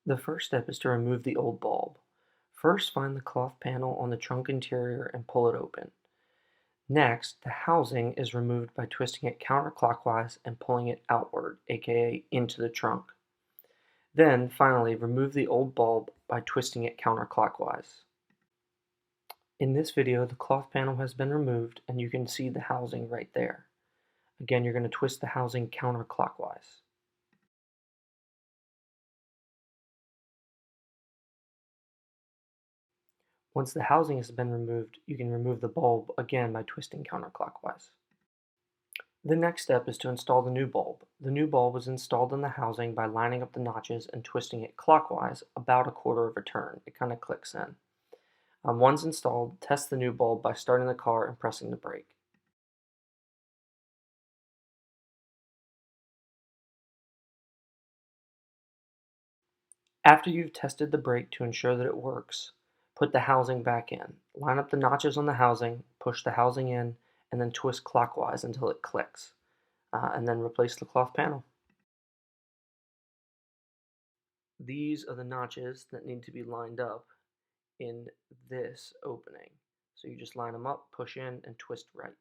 The first step is to remove the old bulb. First, find the cloth panel on the trunk interior and pull it open. Next, the housing is removed by twisting it counterclockwise and pulling it outward, aka into the trunk. Then, finally, remove the old bulb by twisting it counterclockwise. In this video, the cloth panel has been removed and you can see the housing right there. Again, you're going to twist the housing counterclockwise. Once the housing has been removed, you can remove the bulb again by twisting counterclockwise. The next step is to install the new bulb. The new bulb is installed in the housing by lining up the notches and twisting it clockwise about a quarter of a turn. It kind of clicks in. Once installed, test the new bulb by starting the car and pressing the brake. After you've tested the brake to ensure that it works, put the housing back in. Line up the notches on the housing, push the housing in, and then twist clockwise until it clicks. And then replace the cloth panel. These are the notches that need to be lined up in this opening. So you just line them up, push in, and twist right.